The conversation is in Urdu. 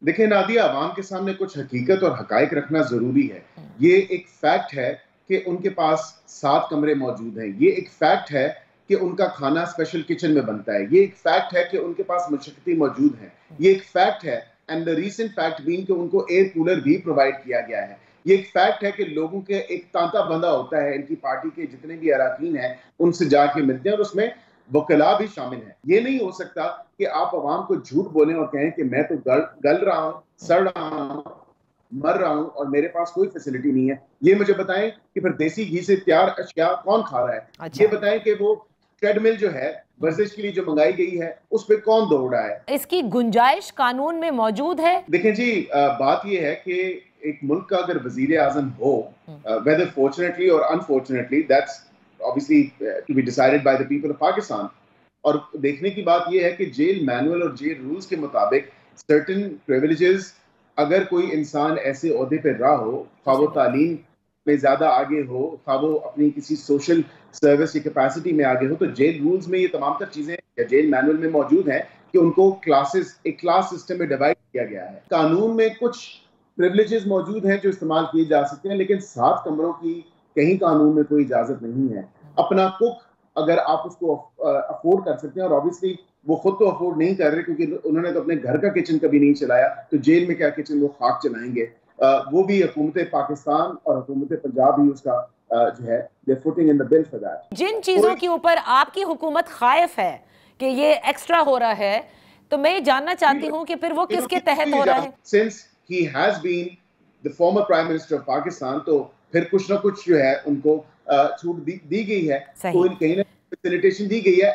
دیکھیں نادیہ، عوام کے سامنے کچھ حقیقت اور حقائق رکھنا ضروری ہے۔ یہ ایک فیکٹ ہے کہ ان کے پاس 7 کمرے موجود ہیں، یہ ایک فیکٹ ہے کہ ان کا کھانا اسپیشل کچن میں بنتا ہے، یہ ایک فیکٹ ہے کہ ان کے پاس مشقتی موجود ہیں، یہ ایک فیکٹ ہے and the recent fact being کہ ان کو ایئر کولر بھی پرووائڈ کیا گیا ہے۔ یہ ایک فیکٹ ہے کہ لوگوں کے ایک تانتا بندہ ہوتا ہے، ان کی پارٹی کے جتنے بھی اراکین ہیں ان سے جا کے ملتے ہیں، اور اس میں وکلاء بھی شامل ہیں۔ یہ نہیں ہو سکتا کہ آپ عوام کو جھوٹ بولیں اور کہیں کہ میں تو گل رہا ہوں، سڑ رہا ہوں، مر رہا ہوں اور میرے پاس کوئی فیسلٹی نہیں ہے۔ یہ مجھے بتائیں کہ پھر دیسی گھی سے تیار اشیاء کون کھا رہا ہے؟ یہ بتائیں کہ وہ ٹریڈ مل جو ہے ورزش کے لیے جو منگائی گئی ہے اس پہ کون دوڑ رہا ہے؟ اس کی گنجائش قانون میں موجود ہے؟ دیکھیں جی، بات یہ ہے کہ ایک ملک کا اگر وزیر اعظم ہو، whether fortunately or unfortunately, that's obviously to be decided by the people of Pakistan. اور دیکھنے کی بات یہ ہے کہ جیل مینول اور جیل رولز کے مطابق certain privileges اگر کوئی انسان ایسے عہدے پہ رہا ہو، خواہ وہ تعلیم میں زیادہ آگے ہو، خواہ وہ اپنی کسی سوشل سروس کی کیپیسٹی میں آگے ہو، تو جیل رولز میں یہ تمام تر چیزیں جیل مینول میں موجود ہیں کہ ان کو ایک کلاس سسٹم میں ڈیوائڈ کیا گیا ہے۔ قانون میں کچھ پریولیجز موجود ہیں جو استعمال کیے جا سکتے ہیں، لیکن 7 کمروں کی کہیں قانون میں کوئی اجازت نہیں ہے۔ اپنا کک اگر آپ اس کو افورڈ کر سکتے ہیں، اور obviously وہ خود تو افورڈ نہیں کر رہے کیونکہ انہوں نے تو اپنے گھر کا کچن کبھی نہیں چلایا، تو جیل میں کیا کچن وہ خاک چلائیں گے؟ وہ بھی حکومت پاکستان اور حکومت پنجاب ہی اس کا جو ہے they're footing in the bill for that۔ جن چیزوں کے اوپر آپ کی حکومت خائف ہے کہ یہ ایکسٹرا ہو رہا ہے، تو میں یہ جاننا چاہتی ہوں کہ پھر وہ کس کے تحت ہو رہا ہے؟ Since he has been the former Prime Minister of Pakistan، تو پھر کچھ نہ کچھ جو ہے ان کو چھوٹ دی گئی ہے، تو کہیں نہ فیسیلیٹیشن دی گئی ہے۔